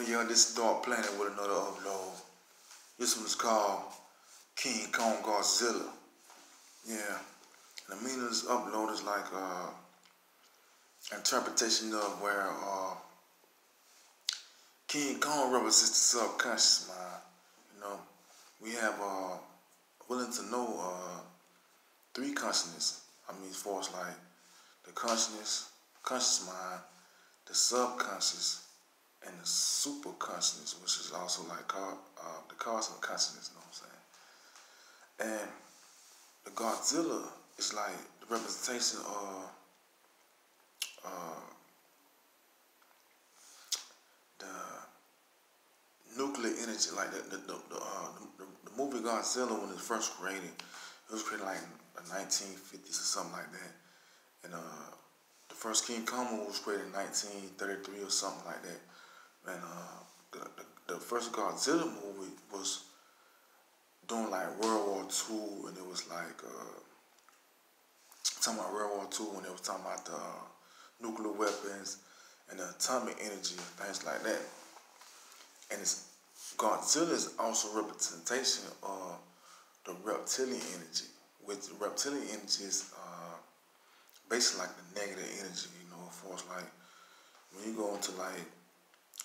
Yeah, this is Dark Planet with another upload. This one is called King Kong Godzilla. Yeah. And the meaning of this upload is like interpretation of where King Kong represents the subconscious mind. You know, we have willing to know three consciousness. I mean, as far as like the conscious mind, the subconscious, and the super consciousness, which is also like the cosmic consciousness, you know what I'm saying? And the Godzilla is like the representation of the nuclear energy, like the movie Godzilla when it was first created. It was created like in the 1950s or something like that. And the first King Kong movie was created in 1933 or something like that. And the first Godzilla movie was during like World War II, and it was like talking about World War II when they was talking about the nuclear weapons and the atomic energy and things like that. And Godzilla is also a representation of the reptilian energy, which the reptilian energy is basically like the negative energy, you know, for us like when you go into like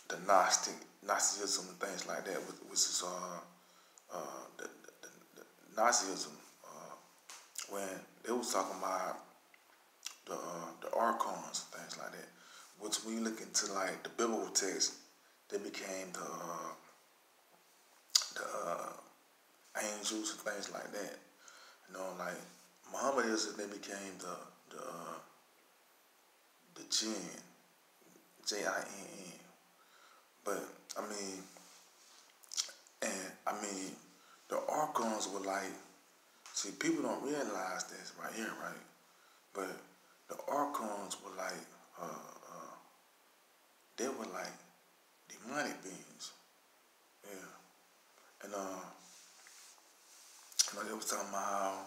the Nazism and things like that, which is the Nazism, when they was talking about the archons and things like that, which when you look into like the biblical text, they became the angels and things like that. You know, like Muhammad is, they became the jinn, Jinn. But I mean, the archons were like, see, people don't realize this right here, right? But the archons were like, they were like demonic beings, yeah. And you know, they was talking about how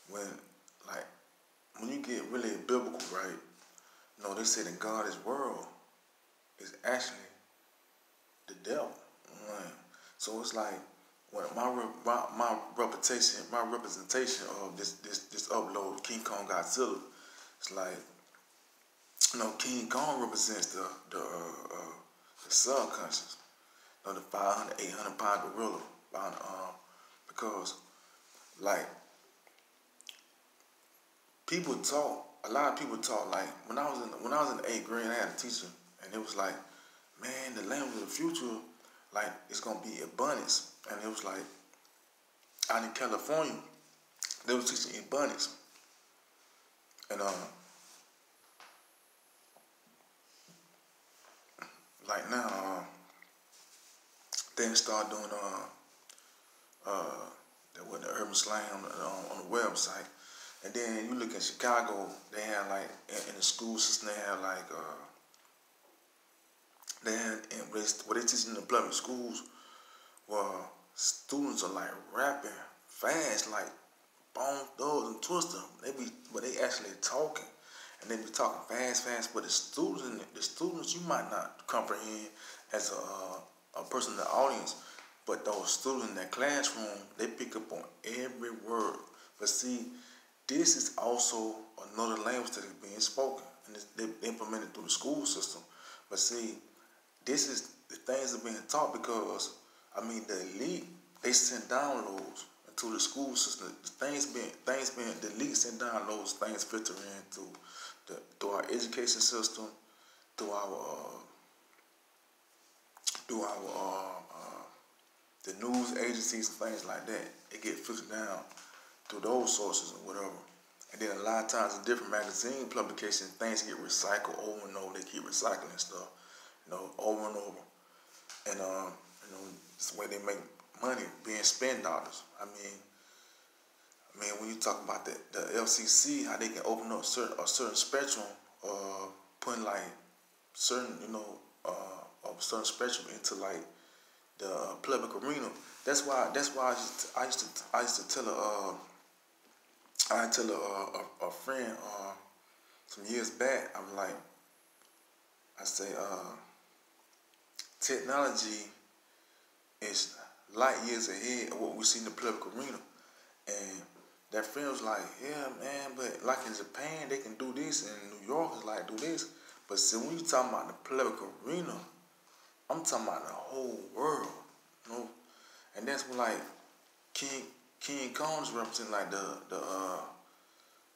when you get really biblical, right? You know, they say that God's world is actually the devil. Right? So it's like when my representation of this upload, King Kong Godzilla, it's like, you know, King Kong represents the subconscious, you know, the 500, 800 pound gorilla, because like a lot of people talk like when I was in the 8th grade, I had a teacher, and it was like, man, the language of the future, like it's gonna be abundance, and it was like out in California, they was teaching abundance, and like now they start doing the urban slang on the website, and then you look at Chicago, they have like in the school system they have like what they teach in the public schools, well, students are like rapping fast, like Bone Thugs and Twister. They actually talking, and they be talking fast. But the students you might not comprehend as a person in the audience, but those students in that classroom, they pick up on every word. But see, this is also another language that is being spoken, and they implemented through the school system. But see, this is the things that are being taught because, I mean, the elite, they send downloads into the school system. The elite send downloads, things filter in through our education system, through our the news agencies and things like that. It get filtered down through those sources or whatever. And then a lot of times in different magazine publications, things get recycled over and over. They keep recycling stuff, you know, over and over. And you know, it's the way they make money, being spend dollars. I mean, when you talk about the FCC, how they can open up a certain spectrum, putting like certain, you know, a certain spectrum into like the public arena. That's why I used to tell a friend some years back. I say technology is light years ahead of what we see in the political arena. And that feels like, yeah, man, but like in Japan, they can do this, and New York is like, do this. But see, when you talking about the political arena, I'm talking about the whole world, you know? And that's when, like, King Kong's represent, like,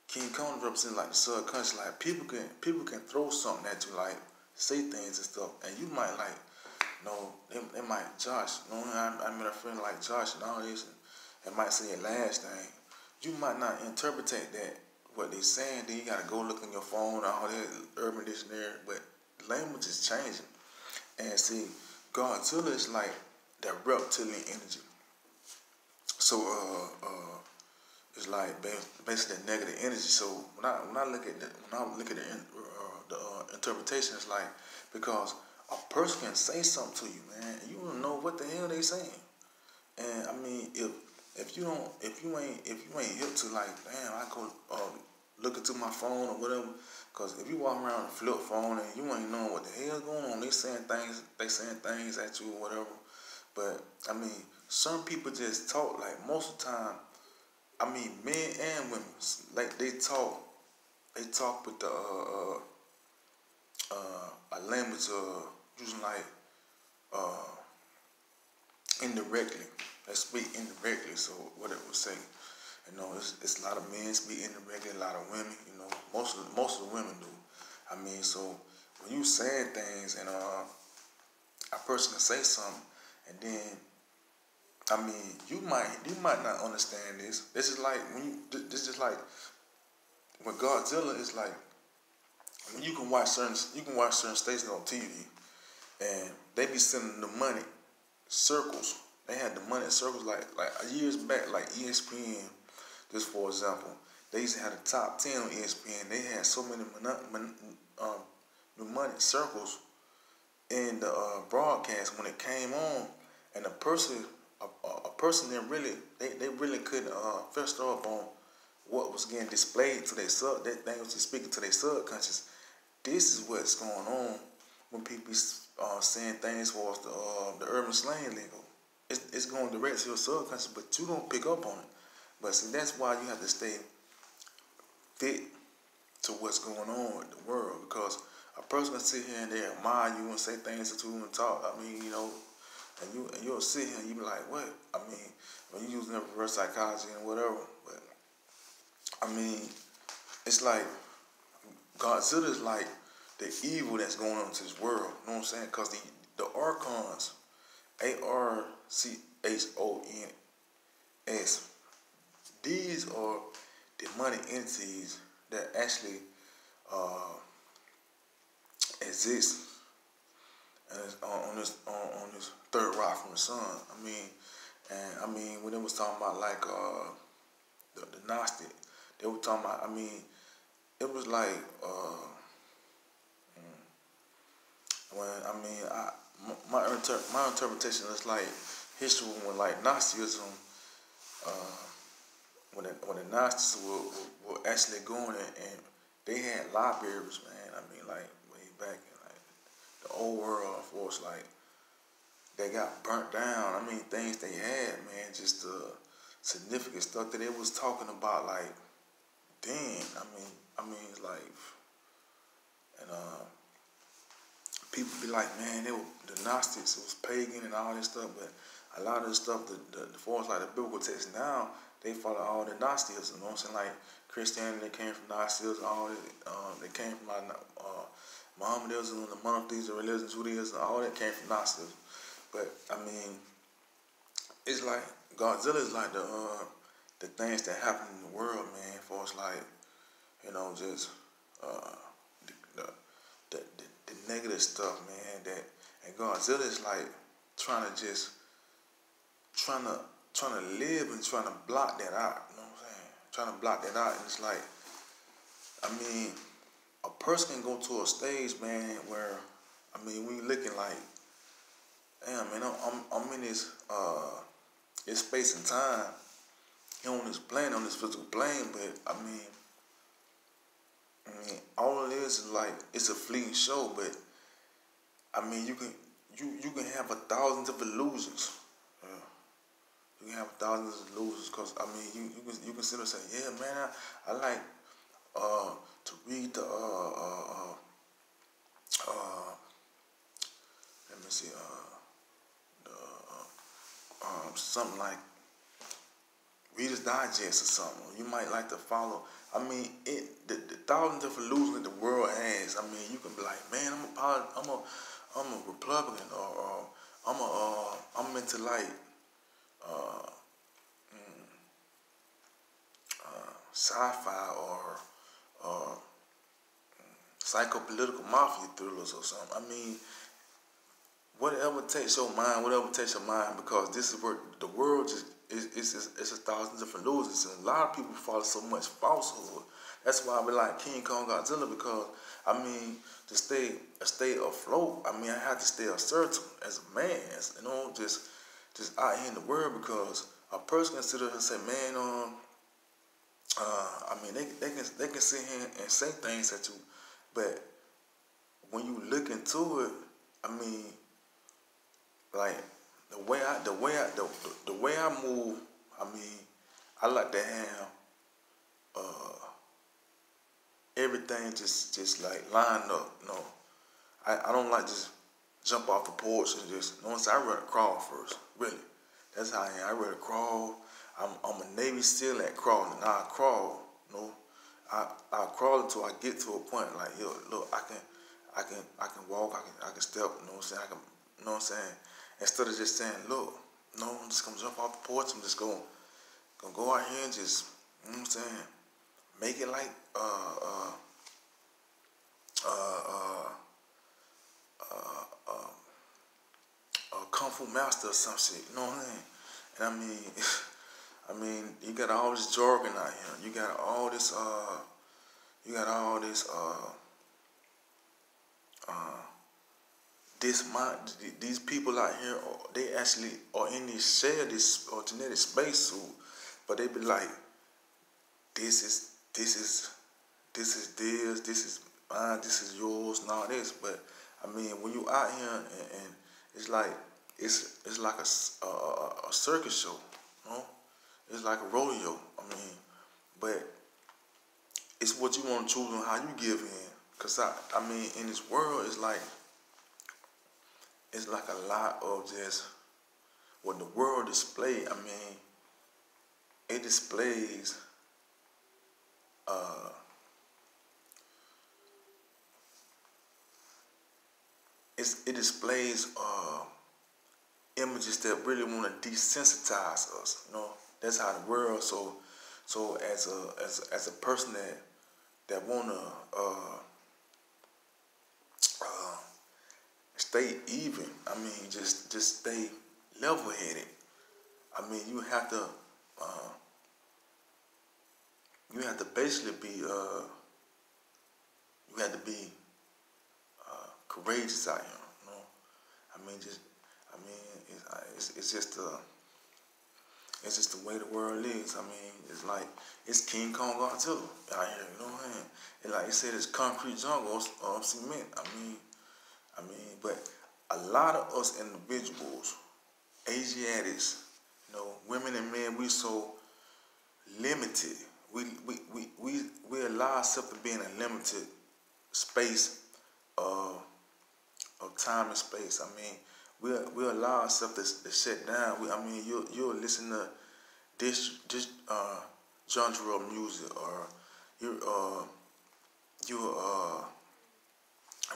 King Kong represent, like, the subconscious. Like, people can throw something at you, like, say things and stuff, and you might, like, no, they might Josh. You know, I met a friend like Josh and all this, and might say a last thing. You might not interpret that what they saying. Then you gotta go look in your phone, all that urban dictionary. But language is changing, and see, Godzilla is like that reptilian energy. So it's like basically negative energy. So when I look at the interpretation, it's like because a person can say something to you, man, and you don't know what the hell they saying. And I mean, if you ain't hip to like, damn, I go look into my phone or whatever. Cause if you walk around with a flip phone and you ain't knowing what the hell's going on, they saying things at you or whatever. But I mean, some people just talk like most of the time. I mean, men and women, like they talk with the a language using like indirectly. They speak indirectly. So what it would say, you know, it's a lot of men speak indirectly, a lot of women. You know, most of the women do. I mean, so when you saying things and a person can say something, and then I mean, you might not understand this. This is like when Godzilla is like when you can watch certain stations on TV, and they be sending the money circles. They had the money circles like years back, like ESPN. Just for example, they used to have the top 10 on ESPN. They had so many mnemonic circles in the broadcast when it came on, and a person that really they really couldn't fester up on what was getting displayed to their that thing was just speaking to their subconscious. This is what's going on when people saying things for the urban slang lingo. It's going direct to your subconscious, but you don't pick up on it. But see, that's why you have to stay fit to what's going on in the world, because a person can sit here and they admire you and say things to you and talk. I mean, you know, and you'll sit here and you be like, what? I mean, when you using reverse psychology and whatever, but I mean, it's like Godzilla is like the evil that's going on in this world. You know what I'm saying? Because the Archons, Archons, these are demonic entities that actually exist on this third rock from the sun. I mean, when they was talking about like the Gnostic, they were talking about. I mean, it was like my interpretation is like history when like Gnosticism, when the Gnostics were actually going and they had libraries, man. I mean, like way back in like the old world, of course, like they got burnt down. I mean, things they had, man, just significant stuff that they was talking about, like, dang. I mean, it's like, and people be like, man, the Gnostics, it was pagan and all this stuff, but a lot of the stuff, the forms like the biblical text now, they follow all the Gnosticism. You know what I'm saying? Like Christianity, they came from Gnosticism. All they came from Mohammedanism, the monotheism, religion, Judaism. All that came from Gnosticism. But I mean, it's like Godzilla is like the things that happen in the world, man. For us, like, you know, just the negative stuff, man. And Godzilla is like trying to live and trying to block that out. You know what I'm saying? Trying to block that out, and it's like, I mean, a person can go to a stage, man, where, I mean, when you looking like, damn, man, I'm in this space and time, on this plane, on this physical plane, but I mean, all it is like, it's a fleeting show, but I mean, you can, you can have a thousand different losers. You can have thousands of losers because I mean you can sit there and say, yeah man, I like to read the uh let me see the something like Reader's Digest or something. You might like to follow. I mean, the thousand different losers that the world has. I mean, you can be like, man, I'm a Republican, or I'm into like uh, sci-fi or psychopolitical mafia thrillers or something. I mean, whatever takes your mind, because this is where the world just it's a thousand different losers, and a lot of people follow so much falsehood. That's why I be like King Kong Godzilla, because I mean to stay afloat. I mean I have to stay assertive as a man, just out here in the world, because a person can sit there and say, man, I mean they can sit here and say things at you, but when you look into it, I mean, like the way I move, I mean, I like to have everything just like lined up. You know, I don't like just jump off the porch and just. You know what I'm saying? I rather crawl first. Really, that's how I am. I rather crawl. I'm a Navy SEAL at crawling. I crawl. You know, I crawl until I get to a point like, yo, look, I can walk. I can step. You know what I'm saying? You know what I'm saying? Instead of just saying, look, no, I'm just gonna jump off the porch. I'm just gonna go out here and just, you know what I'm saying, make it like a kung fu master or some shit. You know what I'm saying? And I mean, I mean, you got all this jargon out here. You got all this these people out here, they actually are in this share this or genetic spacesuit, but they be like, this is mine, this is yours, and all this. But I mean, when you out here and it's like it's like a circus show, you know? It's like a rodeo. I mean, but it's what you want to choose on how you give in. Cause I mean, in this world, it's like a lot of just what the world display. I mean, it displays it displays images that really want to desensitize us. You know, that's how the world. So as a person that wanna stay even. I mean, just stay level headed. I mean, you have to basically be you have to be courageous out here. You know, I mean, it's just the way the world is. I mean, it's like it's King Kong Godzilla out here. You know what I'm saying? And like you said, it's concrete jungle of cement. I mean, but a lot of us individuals, Asiatics, you know, women and men, we so limited. We allow ourselves to be in a limited space of time and space. I mean, we allow ourselves to shut down. I mean, you'll listen to this genre of music, or you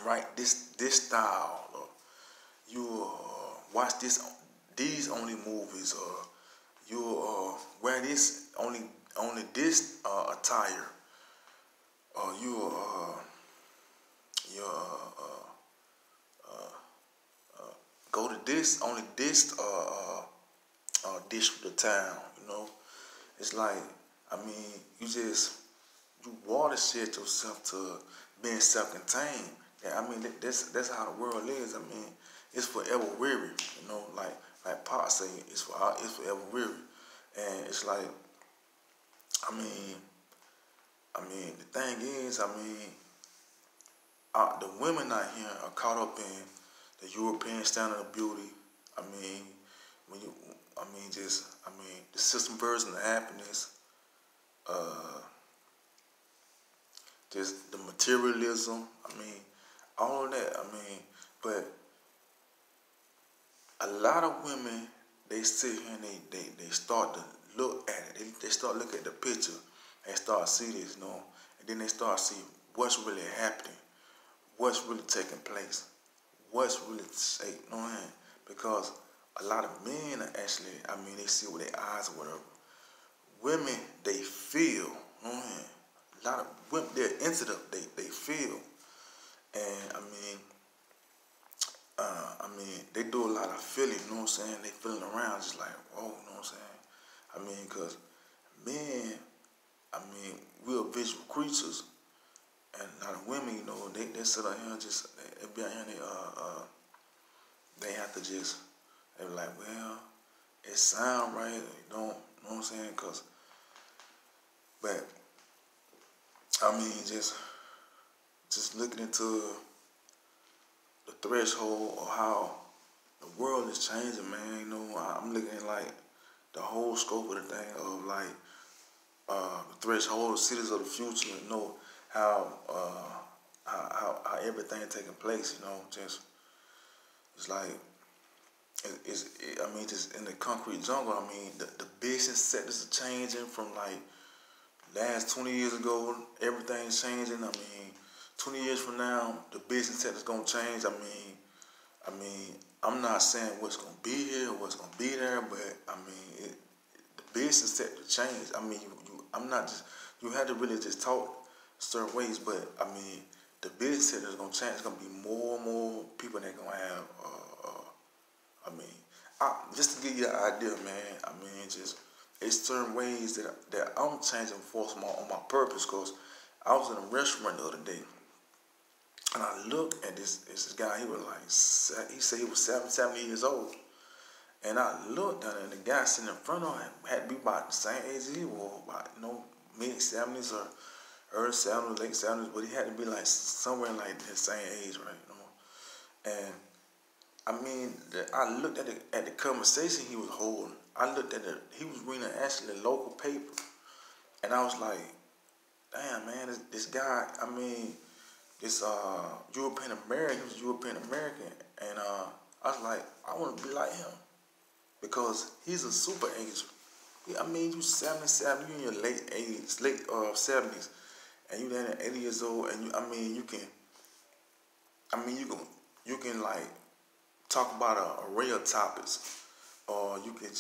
write this style, or you watch these only movies, or you wear this only this attire, or you go to this only this district of town. You know, it's like, I mean, you watershed yourself to being self-contained. Yeah, I mean, that's how the world is. I mean, it's forever weary. You know, like Pop say, it's forever weary, and it's like, I mean, the thing is, I mean, the women out here are caught up in the European standard of beauty. I mean, the system version of happiness, just the materialism. I mean, all of that. I mean, but a lot of women, they sit here and they start to look at it. They start looking at the picture and start see this, and then they start see what's really happening, what's really taking place, what's really safe, because a lot of men are actually, they see with their eyes or whatever. Women, they feel, a lot of women, they're sensitive, they feel, and they do a lot of feeling, They feeling around just like, whoa, because men, we're visual creatures, and a lot of women, they sit out here and just, they be out here and they have to just, they be like, well, it sound right, because, but, just looking into the threshold of how the world is changing, man. I'm looking at like the whole scope of the thing of like the threshold of cities of the future. How everything taking place. Just it's like just in the concrete jungle. The business sectors are changing from like last 20 years ago. Everything's changing. 20 years from now, the business sector's gonna change. I'm not saying what's gonna be here or what's gonna be there, but the business sector changed. You had to really just talk certain ways, but the business sector is gonna change. It's gonna be more and more people that gonna have. Just to give you an idea, man. It's certain ways that I'm changing on my purpose. Cause I was in a restaurant the other day. And I looked at this guy, he said he was 70 years old. And I looked down and the guy sitting in front of him had to be about the same age as he was, about, mid-70s or early 70s, late 70s, but he had to be like somewhere in like the same age, right? And I looked at the conversation he was holding. I looked at he was reading actually a local paper. And I was like, damn, man, this guy, this European American, he was European American, and I was like, I want to be like him because he's a super ager. You 77, you in your late 70s, and you then at 80 years old, and you can like talk about a array of topics, or you can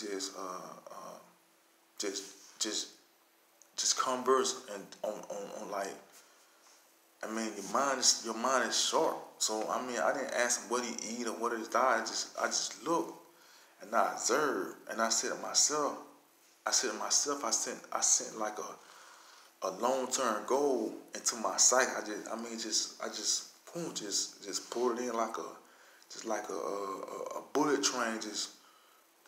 just converse and on like. Your mind is sharp. So I didn't ask him what he eat or what his diet. I just looked and I observed and I said to myself, I sent like a long-term goal into my psyche. I just pulled it in like a bullet train. Just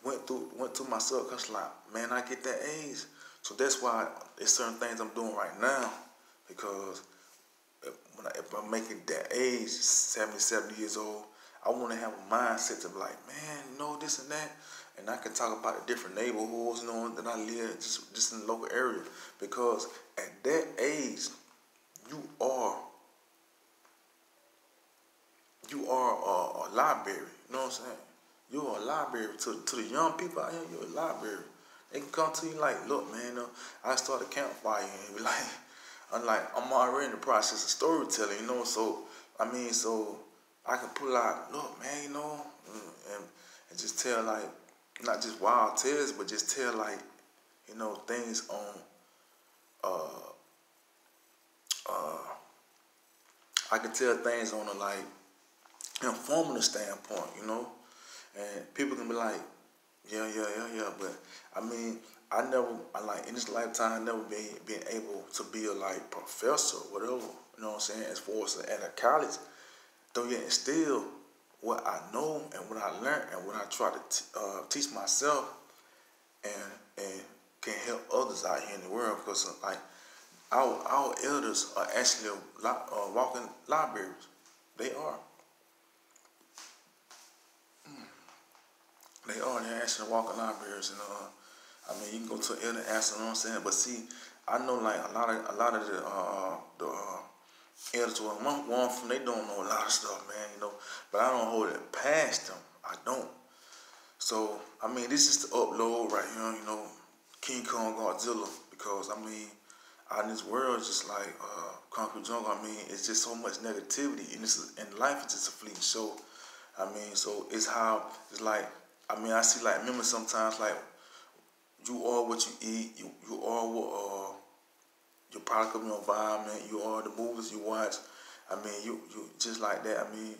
went through my subconscious. Like, man, I get that age. So that's why there's certain things I'm doing right now, because if I'm making that age, 70 years old, I want to have a mindset to be like, man, this and that. And I can talk about the different neighborhoods, that I live just in the local area. Because at that age, you are a library. You know what I'm saying? You're a library to the young people out here. You're a library. They can come to you like, look, man, I started a campfire and be like, I'm already in the process of storytelling, so so I can pull out, look, man, and just tell like, not just wild tales, but just tell like, things on, I can tell things on a like, informative standpoint, and people can be like, yeah, but in this lifetime, I never been able to be a like professor, whatever, as far as at a college, though yet still what I know and what I learned and what I try to teach myself and can help others out here in the world, because like our elders are actually walking libraries. They are. National Walker Libraries, and I mean, you can go to any answer, you know what I'm saying? But see, I know like a lot of the editors, one from they don't know a lot of stuff, man, you know. But I don't hold it past them. I don't. So I mean, this is the upload right here, you know, King Kong Godzilla, because I mean, out in this world, just like Concrete Jungle, I mean, it's just so much negativity, and life is just a fleeting show. I mean, so it's like, I mean, I see like, remember sometimes like, you are what you eat, you are what your product of your environment, you are the movies you watch. I mean, you just like that. I mean,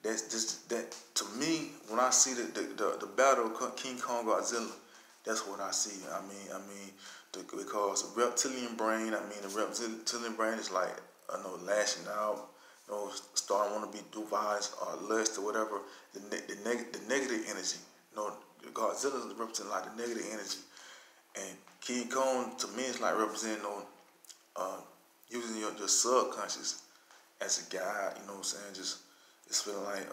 that's just that to me. When I see the battle of King Kong Godzilla, that's what I see. Because the reptilian brain. I mean, the reptilian brain is like, I know, lashing out, you know, starting want to do violence or lust or whatever. The negative energy. You know, Godzilla is representing like the negative energy, and King Kong to me is like representing, you know, using your subconscious as a guide, you know what I'm saying? Just feeling like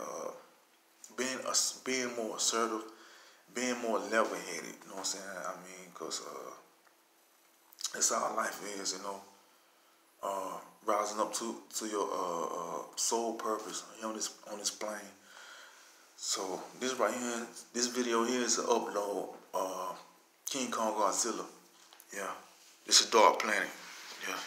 being more assertive, being more level-headed, you know what I'm saying? I mean, because that's how life is, you know. Rising up to your soul purpose here on this plane. So this right here, this video here is an upload. King Kong Godzilla. Yeah, this is Dark Planet. Yeah.